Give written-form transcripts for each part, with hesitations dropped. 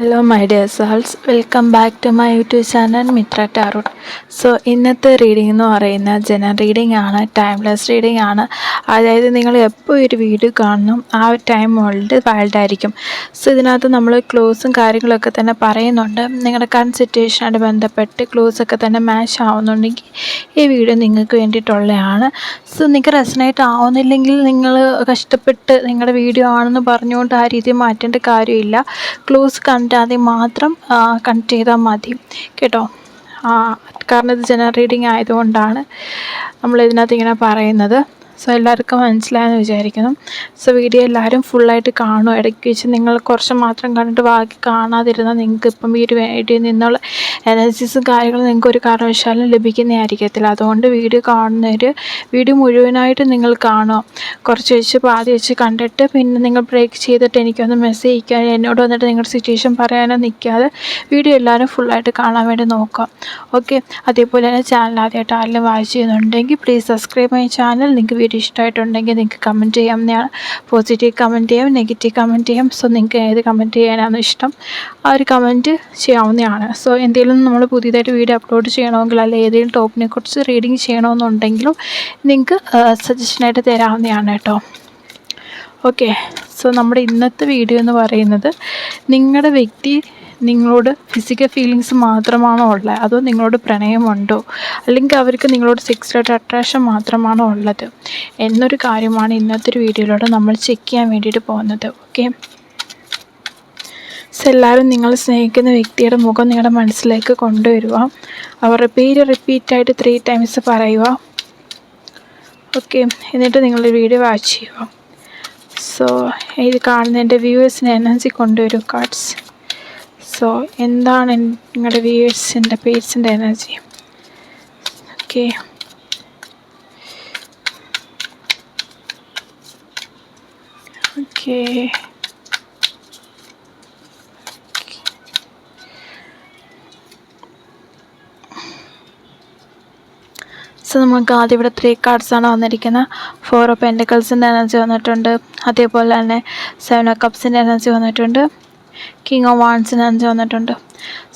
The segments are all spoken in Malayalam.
Hello my dear souls, welcome back to my YouTube channel Mitra Tarot. So ഇന്നത്തെ റീഡിംഗ് എന്ന് പറയുന്നത് ജനറൽ റീഡിംഗ് ആണ്, ടൈംലെസ് റീഡിംഗ് ആണ്. അതായത് നിങ്ങൾ എപ്പോൾ ഒരു വീഡിയോ കാണണം ആ ഒരു ടൈം വേൾഡ് വാലിഡ് ആയിരിക്കും. സോ ഇതിനകത്ത് നമ്മൾ ക്ലോസും കാര്യങ്ങളൊക്കെ തന്നെ പറയുന്നുണ്ട്. നിങ്ങളുടെ കറണ്ട് സിറ്റുവേഷനായിട്ട് ബന്ധപ്പെട്ട് ക്ലോസൊക്കെ തന്നെ മാച്ച് ആവുന്നുണ്ടെങ്കിൽ ഈ വീഡിയോ നിങ്ങൾക്ക് വേണ്ടിയിട്ടുള്ളതാണ്. സോ നിങ്ങൾക്ക് റെസണേറ്റ് ആവുന്നില്ലെങ്കിൽ നിങ്ങൾ കഷ്ടപ്പെട്ട് നിങ്ങളുടെ വീഡിയോ ആണെന്ന് പറഞ്ഞുകൊണ്ട് ആ രീതി മാറ്റേണ്ട കാര്യമില്ല. ക്ലോസ് കണ്ടാൽ മാത്രം കണക്ട് ചെയ്താൽ മതി കേട്ടോ. കാരണം ഇത് ജനറൽ റീഡിംഗ് ആയതുകൊണ്ടാണ് നമ്മളിതിനകത്ത് ഇങ്ങനെ പറയുന്നത്. സോ എല്ലാവർക്കും മനസ്സിലായെന്ന് വിചാരിക്കുന്നു. സോ വീഡിയോ എല്ലാവരും ഫുള്ളായിട്ട് കാണും. ഇടയ്ക്ക് വെച്ച് നിങ്ങൾ കുറച്ച് മാത്രം കണ്ടിട്ട് ബാക്കി കാണാതിരുന്നാൽ നിങ്ങൾക്ക് ഇപ്പം ഈ ഒരു വീഡിയോയിൽ നിന്നുള്ള എനർജീസും കാര്യങ്ങളും നിങ്ങൾക്ക് ഒരു കാരണവശാലും ലഭിക്കുന്നതായിരിക്കത്തില്ല. അതുകൊണ്ട് വീഡിയോ കാണുന്നവർ വീഡിയോ മുഴുവനായിട്ട് നിങ്ങൾ കാണുക. കുറച്ച് വെച്ച് പാതി വെച്ച് കണ്ടിട്ട് പിന്നെ നിങ്ങൾ ബ്രേക്ക് ചെയ്തിട്ട് എനിക്കൊന്ന് മെസ്സേജ് അയക്കാൻ എന്നോട് വന്നിട്ട് നിങ്ങളുടെ സിറ്റുവേഷൻ പറയാനോ നിൽക്കാതെ വീഡിയോ എല്ലാവരും ഫുള്ളായിട്ട് കാണാൻ വേണ്ടി നോക്കുക. ഓക്കെ. അതേപോലെ തന്നെ ചാനൽ ആദ്യമായിട്ട് ആരെങ്കിലും വാച്ച് ചെയ്യുന്നുണ്ടെങ്കിൽ പ്ലീസ് സബ്സ്ക്രൈബ് മൈ ചാനൽ. നിങ്ങൾക്ക് വീഡിയോ ഇഷ്ടമായിട്ടുണ്ടെങ്കിൽ നിങ്ങൾക്ക് കമൻറ്റ് ചെയ്യാവുന്നതാണ്. പോസിറ്റീവ് കമൻറ്റ് ചെയ്യാം, നെഗറ്റീവ് കമൻറ്റ് ചെയ്യാം. സോ നിങ്ങൾക്ക് ഏത് കമൻറ്റ് ചെയ്യാനാണ് ഇഷ്ടം ആ ഒരു കമൻറ്റ് ചെയ്യാവുന്നതാണ്. സോ എന്തെങ്കിലും നമ്മൾ പുതിയതായിട്ട് വീഡിയോ അപ്ലോഡ് ചെയ്യണമെങ്കിൽ അല്ലെങ്കിൽ ഏതെങ്കിലും ടോപ്പിനെ കുറിച്ച് റീഡിങ് ചെയ്യണമെന്നുണ്ടെങ്കിലും നിങ്ങൾക്ക് സജഷനായിട്ട് തരാവുന്നതാണ് കേട്ടോ. ഓക്കെ. സോ നമ്മുടെ ഇന്നത്തെ വീഡിയോ എന്ന് പറയുന്നത് നിങ്ങളുടെ വ്യക്തി നിങ്ങളോട് ഫിസിക്കൽ ഫീലിങ്സ് മാത്രമാണോ ഉള്ളത്, അതോ നിങ്ങളോട് പ്രണയമുണ്ടോ, അല്ലെങ്കിൽ അവർക്ക് നിങ്ങളോട് സെക്സ്വൽ അട്രാക്ഷൻ മാത്രമാണോ ഉള്ളത് എന്നൊരു കാര്യമാണ് ഇന്നത്തെ ഒരു വീഡിയോയിലൂടെ നമ്മൾ ചെക്ക് ചെയ്യാൻ വേണ്ടിയിട്ട് പോകുന്നത്. ഓക്കെ. സോ എല്ലാവരും നിങ്ങൾ സ്നേഹിക്കുന്ന വ്യക്തിയുടെ മുഖം നിങ്ങളുടെ മനസ്സിലേക്ക് കൊണ്ടുവരിക. അവരുടെ പേര് റിപ്പീറ്റായിട്ട് 3 times പറയുക. ഓക്കെ. എന്നിട്ട് നിങ്ങളുടെ വീഡിയോ വാച്ച് ചെയ്യുക. സോ ഇത് കാണുന്ന എൻ്റെ വ്യൂവേഴ്സിന് എനർജി കൊണ്ടുവരും കാർഡ്സ്. സോ എന്താണ് നിങ്ങളുടെ വ്യൂവേഴ്സിൻ്റെ പേഴ്സിൻ്റെ എനർജി? ഓക്കെ. ഓക്കെ. സോ നമുക്ക് ആദ്യം ഇവിടെ 3 കാർഡ്സാണ് വന്നിരിക്കുന്നത്. 4 ഓഫ് പെൻറ്റക്കിൾസിൻ്റെ എനർജി വന്നിട്ടുണ്ട്. അതേപോലെ തന്നെ 7 ഓഫ് കപ്സിൻ്റെ എനർജി വന്നിട്ടുണ്ട്. കിങ് ഓഫ് വാൻസിൻ്റെ എനർജി വന്നിട്ടുണ്ട്.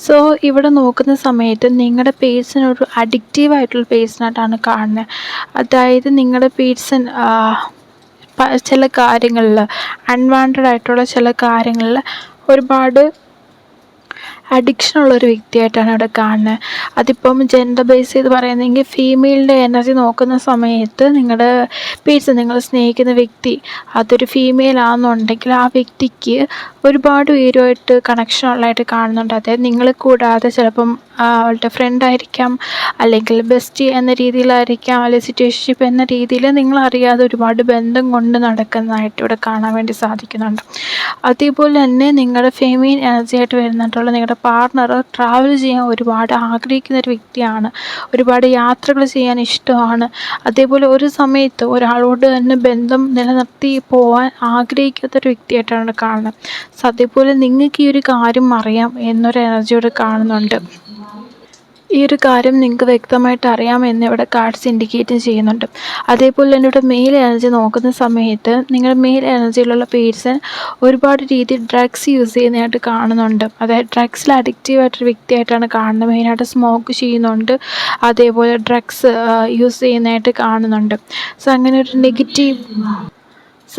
സോ ഇവിടെ നോക്കുന്ന സമയത്ത് നിങ്ങളുടെ പേഴ്സൺ അഡിക്റ്റീവായിട്ടുള്ള പേഴ്സണായിട്ടാണ് കാണുന്നത്. അതായത് നിങ്ങളുടെ പേഴ്സൺ ചില കാര്യങ്ങളിൽ അൺവാണ്ടഡ് ആയിട്ടുള്ള ചില കാര്യങ്ങളിൽ ഒരുപാട് അഡിക്ഷനുള്ളൊരു വ്യക്തിയായിട്ടാണ് ഇവിടെ കാണുന്നത്. അതിപ്പം ജെൻഡർ ബേസ് ചെയ്ത് പറയുന്നെങ്കിൽ ഫീമെയിലിൻ്റെ എനർജി നോക്കുന്ന സമയത്ത് നിങ്ങളുടെ പേഴ്സൺ നിങ്ങൾ സ്നേഹിക്കുന്ന വ്യക്തി അതൊരു ഫീമെയിൽ ആണെന്നുണ്ടെങ്കിൽ ആ വ്യക്തിക്ക് ഒരുപാട് പേരുമായിട്ട് കണക്ഷനുള്ളതായിട്ട് കാണുന്നുണ്ട്. അതായത് നിങ്ങളെ കൂടാതെ ചിലപ്പം അവളുടെ ഫ്രണ്ടായിരിക്കാം, അല്ലെങ്കിൽ ബെസ്റ്റ് എന്ന രീതിയിലായിരിക്കാം, അല്ലെങ്കിൽ സിറ്റുവേഷൻഷിപ്പ് എന്ന രീതിയിൽ നിങ്ങളറിയാതെ ഒരുപാട് ബന്ധം കൊണ്ട് നടക്കുന്നതായിട്ട് ഇവിടെ കാണാൻ വേണ്ടി സാധിക്കുന്നുണ്ട്. അതേപോലെ തന്നെ നിങ്ങളുടെ ഫെമിനിൻ എനർജി ആയിട്ട് വരുന്നിട്ടുള്ള നിങ്ങളുടെ പാർട്ണർ ട്രാവൽ ചെയ്യാൻ ഒരുപാട് ആഗ്രഹിക്കുന്ന ഒരു വ്യക്തിയാണ്. ഒരുപാട് യാത്രകൾ ചെയ്യാൻ ഇഷ്ടമാണ്. അതേപോലെ ഒരു സമയത്ത് ഒരാളോട് തന്നെ ബന്ധം നിലനിർത്തി പോകാൻ ആഗ്രഹിക്കാത്തൊരു വ്യക്തിയായിട്ടാണ് കാണുന്നത്. സോ അതേപോലെ നിങ്ങൾക്ക് ഈ ഒരു കാര്യം അറിയാം എന്നൊരു എനർജിയോട് കാണുന്നുണ്ട്. ഈ ഒരു കാര്യം നിങ്ങൾക്ക് വ്യക്തമായിട്ട് അറിയാമെന്ന് ഇവിടെ കാർഡ്സ് ഇൻഡിക്കേറ്റ് ചെയ്യുന്നുണ്ട്. അതേപോലെ തന്നെ ഇവിടെ മെയിൽ എനർജി നോക്കുന്ന സമയത്ത് നിങ്ങളുടെ മെയിൽ എനർജിയിലുള്ള പേഴ്സൺ ഒരുപാട് രീതിയിൽ ഡ്രഗ്സ് യൂസ് ചെയ്യുന്നതായിട്ട് കാണുന്നുണ്ട്. അതായത് ഡ്രഗ്സിൽ അഡിക്റ്റീവായിട്ടൊരു വ്യക്തിയായിട്ടാണ് കാണുന്നത്. മെയിനായിട്ട് സ്മോക്ക് ചെയ്യുന്നുണ്ട്, അതേപോലെ ഡ്രഗ്സ് യൂസ് ചെയ്യുന്നതായിട്ട് കാണുന്നുണ്ട്. സോ അങ്ങനെ ഒരു നെഗറ്റീവ്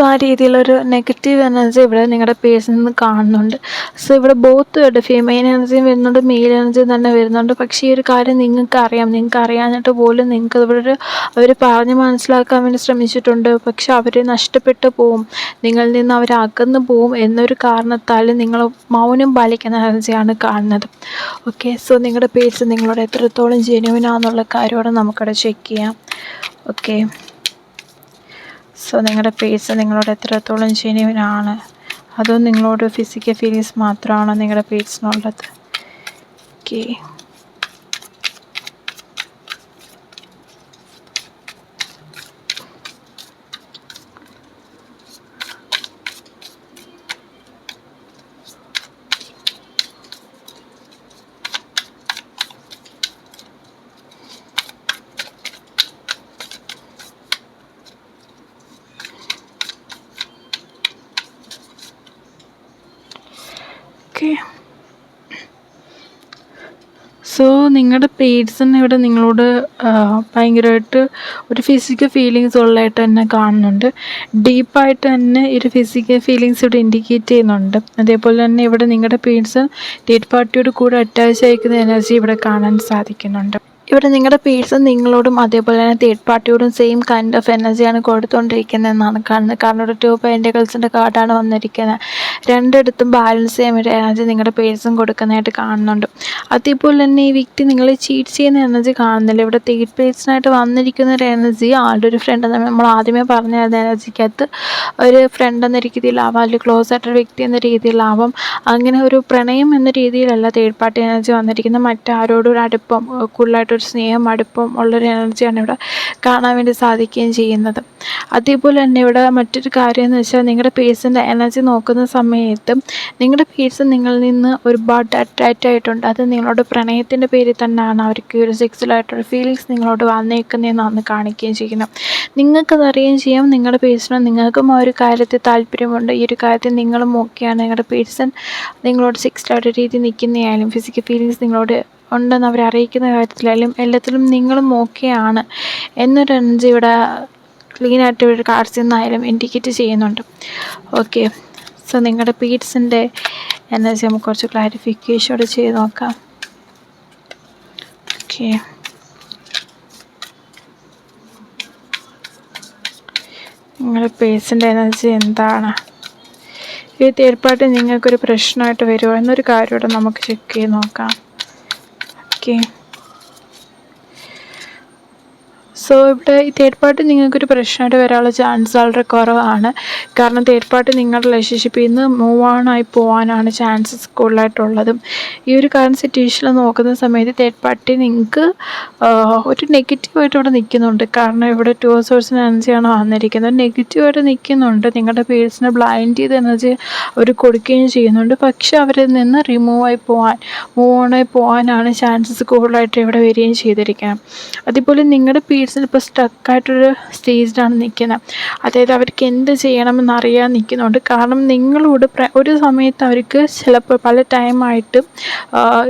ആ രീതിയിലൊരു നെഗറ്റീവ് എനർജി ഇവിടെ നിങ്ങളുടെ പേഴ്സണിൽ നിന്ന് കാണുന്നുണ്ട്. സോ ഇവിടെ ബോത്ത് ഫീമെയിൽ എനർജിയും വരുന്നുണ്ട്, മെയിൽ എനർജിയും തന്നെ വരുന്നുണ്ട്. പക്ഷേ ഈ ഒരു കാര്യം നിങ്ങൾക്ക് അറിയാഞ്ഞിട്ട് പോലും നിങ്ങൾക്ക് ഇവിടെ അവർ പറഞ്ഞ് മനസ്സിലാക്കാൻ വേണ്ടി ശ്രമിച്ചിട്ടുണ്ട്. പക്ഷെ അവർ നഷ്ടപ്പെട്ടു പോവും, നിങ്ങളിൽ നിന്ന് അവർ അകന്നു പോവും എന്നൊരു കാരണത്താൽ നിങ്ങൾ മൗനം പാലിക്കുന്ന എനർജിയാണ് കാണുന്നത്. ഓക്കെ. സോ നിങ്ങളുടെ പേഴ്സൺ നിങ്ങളോട് എത്രത്തോളം ജെന്യുവിനാണെന്നുള്ള കാര്യമാണ് നമുക്കവിടെ ചെക്ക് ചെയ്യാം. ഓക്കെ. സോ നിങ്ങളുടെ പേഴ്സൺ നിങ്ങളോട് എത്രത്തോളം ജെന്യുവിനാണ്, അതോ നിങ്ങളോട് ഫിസിക്കൽ ഫീലിങ്സ് മാത്രമാണോ നിങ്ങളുടെ പേഴ്സണുള്ളത്? ഓക്കെ. ഓക്കെ. സോ നിങ്ങളുടെ പേഴ്സൺ ഇവിടെ നിങ്ങളോട് ഭയങ്കരമായിട്ട് ഒരു ഫിസിക്കൽ ഫീലിങ്സ് ഉള്ളതായിട്ട് തന്നെ കാണുന്നുണ്ട്. ഡീപ്പായിട്ട് തന്നെ ഒരു ഫിസിക്കൽ ഫീലിങ്സ് ഇവിടെ ഇൻഡിക്കേറ്റ് ചെയ്യുന്നുണ്ട്. അതേപോലെ തന്നെ ഇവിടെ നിങ്ങളുടെ പേഴ്സൺ തേർഡ് പാർട്ടിയോട് കൂടെ അറ്റാച്ച് അയക്കുന്ന എനർജി ഇവിടെ കാണാൻ സാധിക്കുന്നുണ്ട്. ഇവിടെ നിങ്ങളുടെ പേഴ്സൺ നിങ്ങളോടും അതേപോലെ തന്നെ തേർഡ് പാർട്ടിയോടും സെയിം കൈൻഡ് ഓഫ് എനർജിയാണ് കൊടുത്തുകൊണ്ടിരിക്കുന്നതെന്നാണ് കാണുന്നത്. കാരണം ഒരു 2 പെൻറ്റക്കിൾസിൻ്റെ കാർഡാണ് വന്നിരിക്കുന്നത്. രണ്ടിടത്തും ബാലൻസ് ചെയ്യാൻ വേണ്ടി എനർജി നിങ്ങളുടെ പേഴ്സൺ കൊടുക്കുന്നതായിട്ട് കാണുന്നുണ്ട്. അതേപോലെ തന്നെ ഈ വ്യക്തി നിങ്ങളെ ചീറ്റ് ചെയ്യുന്ന എനർജി കാണുന്നില്ല. ഇവിടെ തേർഡ് പേഴ്സണായിട്ട് വന്നിരിക്കുന്ന ഒരു എനർജി ആളുടെ ഒരു ഫ്രണ്ട് എന്ന് നമ്മൾ ആദ്യമേ പറഞ്ഞ എനർജിക്കകത്ത് ഒരു ഫ്രണ്ട് എന്ന രീതിയിലാവാം, അല്ലെങ്കിൽ ക്ലോസ് ആയിട്ടൊരു വ്യക്തി എന്ന രീതിയിലാവാം. അങ്ങനെ ഒരു പ്രണയം എന്ന രീതിയിലല്ല തേർഡ് പാർട്ടി എനർജി വന്നിരിക്കുന്നത്. മറ്റാരോടും ഒരു അടുപ്പം, കൂടുതലായിട്ടൊരു സ്നേഹം, അടുപ്പം ഉള്ളൊരു എനർജിയാണ് ഇവിടെ കാണാൻ വേണ്ടി സാധിക്കുകയും ചെയ്യുന്നത്. അതേപോലെ തന്നെ ഇവിടെ മറ്റൊരു കാര്യം എന്ന് വെച്ചാൽ നിങ്ങളുടെ പേഴ്സൻ്റെ എനർജി നോക്കുന്ന സമയത്ത് നിങ്ങളുടെ പേഴ്സൺ നിങ്ങളിൽ നിന്ന് ഒരുപാട് അട്രാക്റ്റ് ആയിട്ടുണ്ട്. അത് നിങ്ങളോട് പ്രണയത്തിൻ്റെ പേരിൽ തന്നെയാണ് അവർക്ക് ഒരു സെക്സ്വലായിട്ടൊരു ഫീലിങ്സ് നിങ്ങളോട് വന്നേക്കുന്നതെന്നാണ് കാണിക്കുകയും ചെയ്യുന്നത്. നിങ്ങൾക്കത് അറിയുകയും ചെയ്യാം. നിങ്ങളുടെ പേഴ്സണും നിങ്ങൾക്കും ആ ഒരു കാര്യത്തിൽ താല്പര്യമുണ്ട്. ഈ ഒരു കാര്യത്തിൽ നിങ്ങളും ഓക്കെയാണ്. നിങ്ങളുടെ പേഴ്സൺ നിങ്ങളോട് സെക്സ്വലായിട്ട് രീതി നിൽക്കുന്നതായാലും ഫിസിക്കൽ ഫീലിങ്സ് നിങ്ങളോട് ഉണ്ടെന്ന് അവരെ അറിയിക്കുന്ന കാര്യത്തിലായാലും എല്ലാത്തിലും നിങ്ങളും ഓക്കെയാണ് എന്നൊരു എനർജി ഇവിടെ ക്ലീനായിട്ട് ഒരു കാർഡ്സിൽ നിന്നായാലും ഇൻഡിക്കേറ്റ് ചെയ്യുന്നുണ്ട്. ഓക്കെ, സോ നിങ്ങളുടെ പേഴ്സൻ്റെ എനർജി നമുക്ക് കുറച്ച് ക്ലാരിഫിക്കേഷനോടെ ചെയ്ത് നോക്കാം. ഓക്കെ, നിങ്ങളുടെ പേഴ്സൻ്റെ എനർജി എന്താണ്? ഈ തേർഡ് പാർട്ടി നിങ്ങൾക്കൊരു പ്രശ്നമായിട്ട് വരുമോ എന്നൊരു കാര്യം ഇവിടെ നമുക്ക് ചെക്ക് ചെയ്ത് നോക്കാം. ഓക്കെ, സോ ഇവിടെ ഈ തേർഡ് പാർട്ടി നിങ്ങൾക്കൊരു പ്രശ്നമായിട്ട് വരാനുള്ള ചാൻസ് വളരെ കുറവാണ്. കാരണം തേർഡ് പാർട്ടി നിങ്ങളുടെ റിലേഷൻഷിപ്പിൽ നിന്ന് മൂവ് ഓൺ ആയി പോകാനാണ് ചാൻസസ് കൂടുതലായിട്ടുള്ളതും. ഈ ഒരു കറണ്ട് സിറ്റുവേഷനിൽ നോക്കുന്ന സമയത്ത് തേർഡ് പാർട്ടി നിങ്ങൾക്ക് ഒരു നെഗറ്റീവായിട്ട് ഇവിടെ നിൽക്കുന്നുണ്ട്. കാരണം ഇവിടെ 2 സോഴ്സിന് എനർജിയാണ് വന്നിരിക്കുന്നത്. നെഗറ്റീവായിട്ട് നിൽക്കുന്നുണ്ട്. നിങ്ങളുടെ പേഴ്സണെ ബ്ലൈൻഡ് ചെയ്ത എനർജി അവർ കൊടുക്കുകയും ചെയ്യുന്നുണ്ട്. പക്ഷെ അവരിൽ നിന്ന് മൂവ് ഓൺ ആയി പോകാനാണ് ചാൻസസ് കൂടുതലായിട്ട് ഇവിടെ വരികയും ചെയ്തിരിക്കുന്നത്. അതുപോലെ നിങ്ങളുടെ പേഴ്സൺ ഇപ്പോൾ സ്റ്റക്കായിട്ടൊരു സ്റ്റേജിലാണ് നിൽക്കുന്നത്. അതായത് അവർക്ക് എന്ത് ചെയ്യണമെന്ന് അറിയാൻ നിൽക്കുന്നുണ്ട്. കാരണം നിങ്ങളോട് ഒരു സമയത്ത് അവർക്ക് ചിലപ്പോൾ പല ടൈമായിട്ട്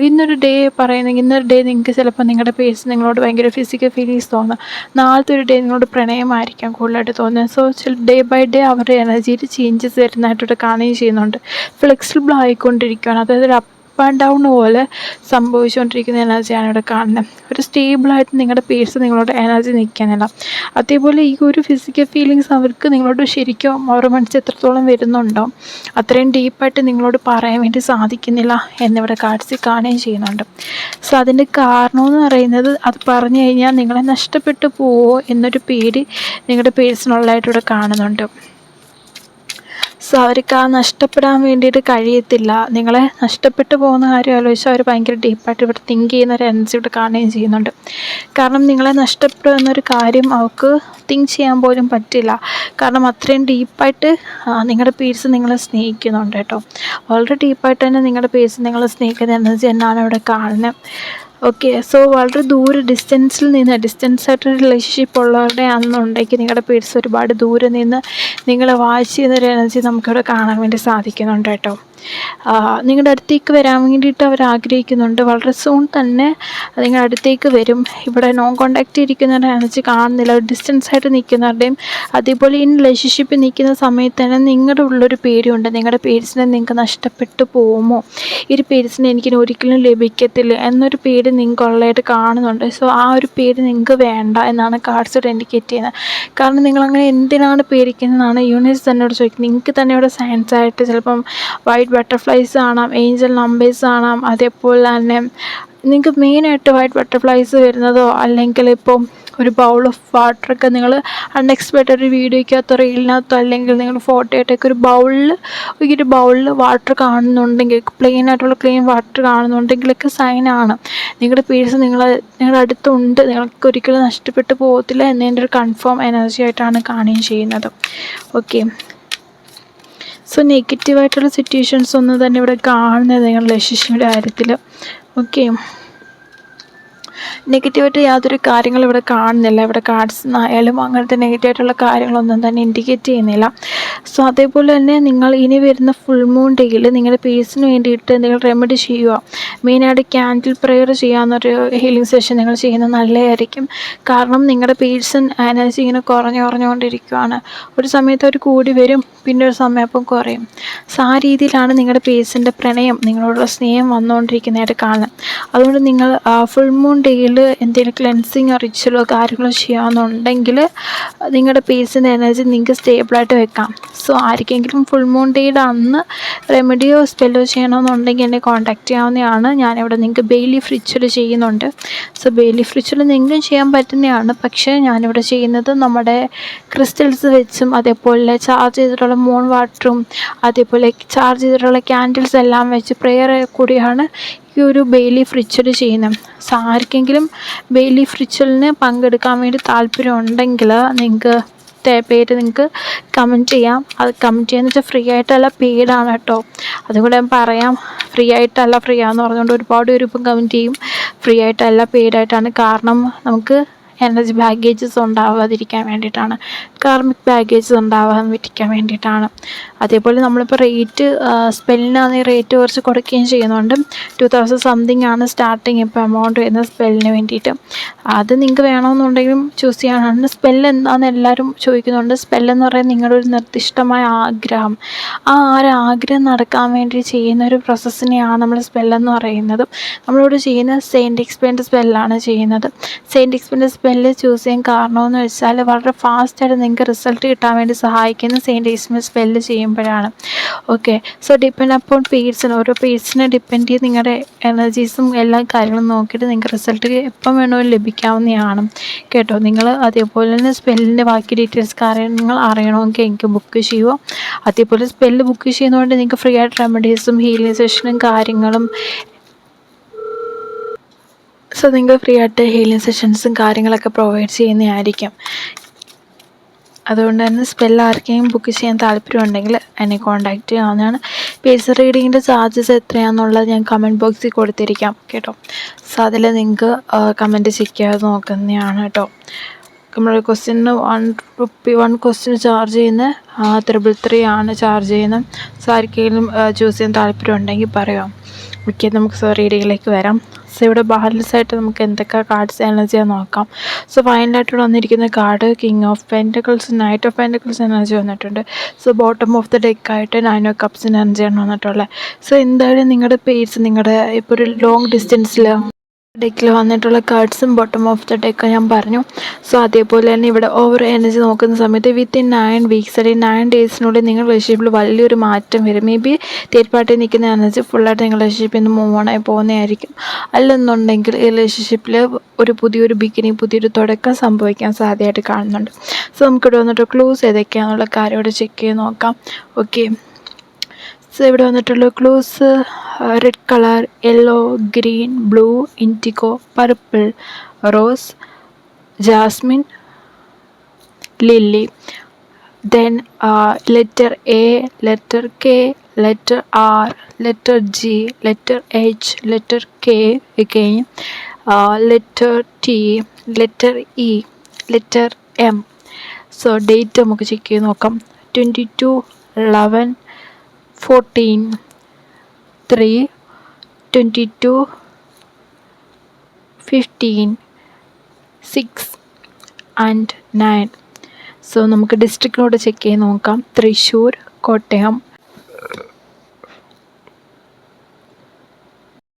ഇന്നൊരു ഡേ പറയുന്നെങ്കിൽ ഇന്നൊരു ഡേ നിങ്ങൾക്ക് ചിലപ്പോൾ നിങ്ങളുടെ പേഴ്സൺ നിങ്ങളോട് ഭയങ്കര ഫിസിക്കൽ ഫീലിങ്സ് തോന്നുക. നാളത്തെ ഒരു ഡേ നിങ്ങളോട് പ്രണയമായിരിക്കാം കൂടുതലായിട്ട് തോന്നുന്നത്. സോ ഡേ ബൈ ഡേ അവരുടെ എനർജിയിൽ ചേഞ്ചസ് വരുന്നതായിട്ടൊക്കെ കാണുകയും ചെയ്യുന്നുണ്ട്. ഫ്ലെക്സിബിൾ ആയിക്കൊണ്ടിരിക്കുകയാണ്. അതായത് ഒരു അപ്പ് ആൻഡ് ഡൗൺ പോലെ സംഭവിച്ചുകൊണ്ടിരിക്കുന്ന എനർജിയാണ് ഇവിടെ കാണുന്നത്. ഒരു സ്റ്റേബിളായിട്ട് നിങ്ങളുടെ പേഴ്സൺ നിങ്ങളോട് എനർജി നിൽക്കുന്നില്ല. അതേപോലെ ഈ ഒരു ഫിസിക്കൽ ഫീലിങ്സ് അവർക്ക് നിങ്ങളോട് ശരിക്കും അവരുടെ മനസ്സിൽ എത്രത്തോളം വരുന്നുണ്ടോ അത്രയും ഡീപ്പായിട്ട് നിങ്ങളോട് പറയാൻ വേണ്ടി സാധിക്കുന്നില്ല എന്നിവിടെ കാർഡ്സിൽ കാണുകയും ചെയ്യുന്നുണ്ട്. സോ അതിൻ്റെ കാരണമെന്ന് പറയുന്നത് അത് പറഞ്ഞു കഴിഞ്ഞാൽ നിങ്ങളെ നഷ്ടപ്പെട്ടു പോവോ എന്നൊരു പേടി നിങ്ങളുടെ പേഴ്സണുള്ളതായിട്ട് ഇവിടെ കാണുന്നുണ്ട്. സോ അവർക്ക് ആ നഷ്ടപ്പെടാൻ വേണ്ടിയിട്ട് കഴിയത്തില്ല. നിങ്ങളെ നഷ്ടപ്പെട്ടു പോകുന്ന കാര്യം ആലോചിച്ചാൽ അവർ ഭയങ്കര ഡീപ്പായിട്ട് ഇവിടെ തിങ്ക് ചെയ്യുന്ന ഒരു എനർജി ഇവിടെ കാണുകയും ചെയ്യുന്നുണ്ട്. കാരണം നിങ്ങളെ നഷ്ടപ്പെടുക എന്നൊരു കാര്യം അവർക്ക് തിങ്ക് ചെയ്യാൻ പോലും പറ്റില്ല. കാരണം അത്രയും ഡീപ്പായിട്ട് നിങ്ങളുടെ പേഴ്സൺ നിങ്ങളെ സ്നേഹിക്കുന്നുണ്ട് കേട്ടോ. വളരെ ഡീപ്പായിട്ട് തന്നെ നിങ്ങളുടെ പേഴ്സൺ നിങ്ങളെ സ്നേഹിക്കുന്ന എനർജി എന്നാണ് ഇവിടെ കാണുന്നത്. ഓക്കെ, സോ വളരെ ഡിസ്റ്റൻസായിട്ടൊരു റിലേഷൻഷിപ്പ് ഉള്ളവരുടെ ആണെന്നുണ്ടെങ്കിൽ നിങ്ങളുടെ പേഴ്സൺ ഒരുപാട് ദൂരെ നിന്ന് നിങ്ങളെ വാച്ച് ചെയ്യുന്നൊരു എനർജി നമുക്കിവിടെ കാണാൻ വേണ്ടി സാധിക്കുന്നുണ്ട് കേട്ടോ. നിങ്ങളുടെ അടുത്തേക്ക് വരാൻ വേണ്ടിയിട്ട് അവർ ആഗ്രഹിക്കുന്നുണ്ട്. വളരെ സൂൺ തന്നെ നിങ്ങളുടെ അടുത്തേക്ക് വരും. ഇവിടെ നോൺ കോണ്ടാക്റ്റ് ഇരിക്കുന്നവരുടെ എനർജി കാണുന്നില്ല. ഡിസ്റ്റൻസായിട്ട് നിൽക്കുന്നവരുടെയും അതേപോലെ ഇൻ റിലേഷൻഷിപ്പിൽ നിൽക്കുന്ന സമയത്ത് തന്നെ നിങ്ങളുടെ ഉള്ളൊരു പേടിയുണ്ട്. നിങ്ങളുടെ പേഴ്സണെ നിങ്ങൾക്ക് നഷ്ടപ്പെട്ടു പോകുമോ, ഈ ഒരു പേഴ്സണെ എനിക്ക് ഒരിക്കലും ലഭിക്കത്തില്ല എന്നൊരു പേടി നിങ്ങൾക്കുള്ളതായിട്ട് കാണുന്നുണ്ട്. സോ ആ ഒരു പേടി നിങ്ങൾക്ക് വേണ്ട എന്നാണ് കാർഡ്സ് ഇൻഡിക്കേറ്റ് ചെയ്യുന്നത്. കാരണം നിങ്ങളങ്ങനെ എന്തിനാണ് പേടിക്കുന്നതെന്നാണ് യൂണിവേഴ്സ് തന്നോട് ചോദിക്കുന്നത്. നിങ്ങൾക്ക് തന്നെ ഇവിടെ സയൻസ് ആയിട്ട് ചിലപ്പം വൈറ്റ് ബട്ടർഫ്ലൈസ് കാണാം, ഏഞ്ചൽ നമ്പേഴ്സ് കാണാം. അതേപോലെ തന്നെ നിങ്ങൾക്ക് മെയിനായിട്ട് വൈറ്റ് ബട്ടർഫ്ലൈസ് വരുന്നതോ അല്ലെങ്കിൽ ഇപ്പോൾ ഒരു ബൗൾ ഓഫ് വാട്ടറൊക്കെ നിങ്ങൾ അൺഎക്സ്പെക്റ്റഡ് ഒരു വീഡിയോയ്ക്കകത്തോ റീലിനകത്തോ അല്ലെങ്കിൽ നിങ്ങൾ ഫോട്ടോ ആയിട്ടൊക്കെ ഒരു ബൗളിൽ വാട്ടർ കാണുന്നുണ്ടെങ്കിൽ ക്ലീൻ വാട്ടർ കാണുന്നുണ്ടെങ്കിലൊക്കെ സൈനാണ് നിങ്ങളുടെ പേഴ്സൺ നിങ്ങളുടെ അടുത്തുണ്ട്. നിങ്ങൾക്ക് ഒരിക്കലും നഷ്ടപ്പെട്ടു പോകത്തില്ല എന്നതിൻ്റെ ഒരു കൺഫേം എനർജി ആയിട്ടാണ് കാണുകയും ചെയ്യുന്നത്. ഓക്കെ, സോ നെഗറ്റീവായിട്ടുള്ള സിറ്റുവേഷൻസ് ഒന്നും തന്നെ ഇവിടെ കാണുന്നത് നിങ്ങളുടെ റിലേഷൻഷിപ്പിൻ്റെ കാര്യത്തിൽ. ഓക്കെ, നെഗറ്റീവായിട്ട് യാതൊരു കാര്യങ്ങളും ഇവിടെ കാണുന്നില്ല. ഇവിടെ കാർഡ്സ് ആയാലും അങ്ങനത്തെ നെഗറ്റീവായിട്ടുള്ള കാര്യങ്ങളൊന്നും തന്നെ ഇൻഡിക്കേറ്റ് ചെയ്യുന്നില്ല. സോ അതേപോലെ തന്നെ നിങ്ങൾ ഇനി വരുന്ന ഫുൾ മൂൺ ഡേയിൽ നിങ്ങളുടെ പേഴ്സിന് വേണ്ടിയിട്ട് എന്തെങ്കിലും റെമഡി ചെയ്യുക. മെയിനായിട്ട് ക്യാൻഡിൽ പ്രെയർ ചെയ്യാവുന്നൊരു ഹീലിംഗ് സെഷൻ നിങ്ങൾ ചെയ്യുന്നത് നല്ലതായിരിക്കും. കാരണം നിങ്ങളുടെ പേഴ്സൺ എനർജി ഇങ്ങനെ കുറഞ്ഞുകൊണ്ടിരിക്കുകയാണ്. ഒരു സമയത്ത് അവർ കൂടി വരും, പിന്നെ ഒരു സമയപ്പം കുറയും. സോ ആ രീതിയിലാണ് നിങ്ങളുടെ പേഴ്സൻ്റെ പ്രണയം, നിങ്ങളോടുള്ള സ്നേഹം വന്നുകൊണ്ടിരിക്കുന്നതായിട്ട് കാണുന്നത്. അതുകൊണ്ട് നിങ്ങൾ ഫുൾ മൂൺ ഡേയിൽ എന്തെങ്കിലും ക്ലെൻസിങ്ങോ റിച്വലോ കാര്യങ്ങളോ ചെയ്യാമെന്നുണ്ടെങ്കിൽ നിങ്ങളുടെ പേഴ്സൻ്റെ എനർജി നിങ്ങൾക്ക് സ്റ്റേബിളായിട്ട് വെക്കാം. സോ ആർക്കെങ്കിലും ഫുൾ മൂൺ ഡേയുടെ അന്ന് റെമഡിയോ സ്പെല്ലോ ചെയ്യണമെന്നുണ്ടെങ്കിൽ എന്നെ കോൺടാക്റ്റ് ചെയ്യാവുന്നതാണ്. ഞാനിവിടെ നിങ്ങൾക്ക് ബെയിലീഫ് റിച്വൽ ചെയ്യുന്നുണ്ട്. സോ ബെയിലീഫ് റിച്വൽ നിങ്ങൾക്കും ചെയ്യാൻ പറ്റുന്നതാണ്. പക്ഷേ ഞാനിവിടെ ചെയ്യുന്നത് നമ്മുടെ ക്രിസ്റ്റൽസ് വെച്ചും അതേപോലെ ചാർജ് ചെയ്തിട്ടുള്ള മൂൺ വാട്ടറും അതേപോലെ ചാർജ് ചെയ്തിട്ടുള്ള ക്യാൻഡിൽസ് എല്ലാം വെച്ച് പ്രെയർ കൂടിയാണ് ഈ ഒരു ബെയിലീഫ് റിച്വൽ ചെയ്യുന്നത്. സോ ആർക്കെങ്കിലും ബെയിലീഫ് റിച്വലിന് പങ്കെടുക്കാൻ വേണ്ടി താല്പര്യം ഉണ്ടെങ്കിൽ നിങ്ങൾക്ക് പേര് നിങ്ങൾക്ക് കമൻറ്റ് ചെയ്യാം. അത് കമൻറ്റ് ചെയ്യാന്ന് വെച്ചാൽ ഫ്രീ ആയിട്ടല്ല, പെയ്ഡാണ് കേട്ടോ. അതുകൂടെ ഞാൻ പറയാം. ഫ്രീ ആയിട്ടല്ല, ഫ്രീ ആണെന്ന് പറഞ്ഞുകൊണ്ട് ഒരുപാട് പേര് ഇപ്പം കമൻറ്റ് ചെയ്യും. ഫ്രീ ആയിട്ടല്ല, പെയ്ഡായിട്ടാണ്. കാരണം നമുക്ക് എനർജി ബാഗേജസ് ഉണ്ടാവാതിരിക്കാൻ വേണ്ടിയിട്ടാണ്, കാർമിക് ബാഗേജസ് ഉണ്ടാവാതിരിക്കാൻ വേണ്ടിയിട്ടാണ്. അതേപോലെ നമ്മളിപ്പോൾ റേറ്റ് സ്പെല്ലിനാണെങ്കിൽ റേറ്റ് കുറച്ച് കൊടുക്കുകയും ചെയ്യുന്നുണ്ട്. 2000 സംതിങ് ആണ് സ്റ്റാർട്ടിങ് ഇപ്പോൾ എമൗണ്ട് വരുന്ന സ്പെല്ലിന് വേണ്ടിയിട്ട്. അത് നിങ്ങൾക്ക് വേണമെന്നുണ്ടെങ്കിലും ചൂസ് ചെയ്യാനാണ്. സ്പെല്ല് എന്താണെന്ന് എല്ലാവരും ചോദിക്കുന്നുണ്ട്. സ്പെല്ലെന്ന് പറയുന്നത് നിങ്ങളുടെ ഒരു നിർദ്ദിഷ്ടമായ ആഗ്രഹം, ആ ഒരു ആഗ്രഹം നടക്കാൻ വേണ്ടി ചെയ്യുന്ന ഒരു പ്രോസസ്സിനെയാണ് നമ്മൾ സ്പെല്ലെന്ന് പറയുന്നത്. നമ്മളിവിടെ ചെയ്യുന്നത് സെയിൻറ്റ് എക്സ്പെൻഡ് സ്പെല്ലാണ് ചെയ്യുന്നത്. സെയിൻറ്റ് എക്സ്പെൻഡ് സ്പെല്ല് ചൂസ് ചെയ്യാൻ കാരണമെന്ന് വെച്ചാൽ വളരെ ഫാസ്റ്റായിട്ട് നിങ്ങൾക്ക് റിസൾട്ട് കിട്ടാൻ വേണ്ടി സഹായിക്കുന്ന സെയിൻറ്റ് എക്സ്പെൻഡ് സ്പെല്ല് ചെയ്യുമ്പോഴാണ്. Okay, so depend upon person, ഓരോ പേഴ്സണെ ഡിപ്പെൻഡ് ചെയ്ത് നിങ്ങളുടെ എനർജീസും എല്ലാ കാര്യങ്ങളും നോക്കിയിട്ട് നിങ്ങൾക്ക് റിസൾട്ട് എപ്പം വേണമെങ്കിലും ലഭിക്കാവുന്നതാണ് കേട്ടോ. നിങ്ങൾ അതേപോലെ തന്നെ സ്പെല്ലിൻ്റെ ബാക്കി ഡീറ്റെയിൽസ് കാര്യങ്ങൾ അറിയണമെങ്കിൽ എനിക്ക് ബുക്ക് ചെയ്യുമോ. അതേപോലെ സ്പെല്ല് ബുക്ക് ചെയ്യുന്നതുകൊണ്ട് നിങ്ങൾക്ക് ഫ്രീ ആയിട്ട് റെമഡീസും ഹീലിംഗ് സെഷനും കാര്യങ്ങളും, സോ നിങ്ങൾക്ക് ഫ്രീ ആയിട്ട് ഹീലിംഗ് സെഷൻസും കാര്യങ്ങളൊക്കെ പ്രൊവൈഡ് ചെയ്യുന്നതായിരിക്കും. അതുകൊണ്ട് തന്നെ സ്പെല്ല് ആർക്കെങ്കിലും ബുക്ക് ചെയ്യാൻ താല്പര്യമുണ്ടെങ്കിൽ എന്നെ കോൺടാക്റ്റ് ചെയ്യാവുന്നതാണ്. പേഴ്സണൽ റീഡിങ്ങിൻ്റെ ചാർജസ് എത്രയാണെന്നുള്ളത് ഞാൻ കമൻറ്റ് ബോക്സിൽ കൊടുത്തിരിക്കാം കേട്ടോ. സോ അതിൽ നിങ്ങൾക്ക് കമൻറ്റ് ചെക്ക് ചെയ്യാതെ നോക്കുന്നതാണ് കേട്ടോ. നമ്മൾ ക്വസ്റ്റ്യന് $1 ക്വസ്റ്റ്യൻ ചാർജ് ചെയ്യുന്നത് 333 ആണ് ചാർജ് ചെയ്യുന്നത്. സോ ആർക്കെങ്കിലും ചൂസ് ചെയ്യാൻ താല്പര്യം ഉണ്ടെങ്കിൽ പറയാം. ഓക്കെ, നമുക്ക് റീഡിങ്ങിലേക്ക് വരാം. സോ ഇവിടെ ബാലൻസ് ആയിട്ട് നമുക്ക് എന്തൊക്കെ കാർഡ്സ് എനർജിയാണെന്ന് നോക്കാം. സോ ഫൈനലായിട്ട് വന്നിരിക്കുന്ന card king of pentacles, knight of pentacles energy വന്നിട്ടുണ്ട്. സോ ബോട്ടം ഓഫ് ദ ഡെക്കായിട്ട് 9 ഓഫ് കപ്സ് എനർജിയാണ് വന്നിട്ടുള്ളത്. സോ എന്തായാലും നിങ്ങളുടെ പേഴ്സ്, നിങ്ങളുടെ ഇപ്പോൾ ഒരു ലോങ് ഡിസ്റ്റൻസിൽ ഡെക്കിൽ വന്നിട്ടുള്ള കാർഡ്സും ബോട്ടം ഓഫ് ദ ഡെക്ക് ഞാൻ പറഞ്ഞു. സോ അതേപോലെ തന്നെ ഇവിടെ ഓവർ എനർജി നോക്കുന്ന സമയത്ത് വിത്തിൻ 9 വീക്സ് അല്ലെങ്കിൽ 9 ഡേയ്സിനുള്ളിൽ നിങ്ങൾ റിലേഷൻഷിപ്പിൽ വലിയൊരു മാറ്റം വരും. മേ ബി തേർഡ് പാർട്ടി നിൽക്കുന്ന എനർജി ഫുള്ളായിട്ട് നിങ്ങൾ റിലേഷൻഷിപ്പിൽ നിന്ന് മൂവ് ഓണായി പോകുന്നതായിരിക്കും. അല്ലെന്നുണ്ടെങ്കിൽ ഈ റിലേഷൻഷിപ്പിൽ ഒരു പുതിയൊരു ബിഗിനിങ്, പുതിയൊരു തുടക്കം സംഭവിക്കാൻ സാധ്യതയായിട്ട് കാണുന്നുണ്ട്. സോ നമുക്കിവിടെ വന്നിട്ട് ക്ലൂസ് ഏതൊക്കെയാണെന്നുള്ള കാര്യം ഇവിടെ ചെക്ക് ചെയ്ത് നോക്കാം. ഓക്കെ, സോ ഇവിടെ വന്നിട്ടുള്ള clues red colour, yellow, green, blue, indigo, purple, rose, jasmine, lily. Then letter A, letter K, letter R, letter G, letter H, letter K again, letter T, letter E, letter M. So date നമുക്ക് ചെക്ക് ചെയ്ത് നോക്കാം. 22/11/14, 3/22/15, 6 and 9. സോ നമുക്ക് ഡിസ്ട്രിക്റ്റിനോട് ചെക്ക് ചെയ്ത് നോക്കാം. തൃശ്ശൂർ, കോട്ടയം,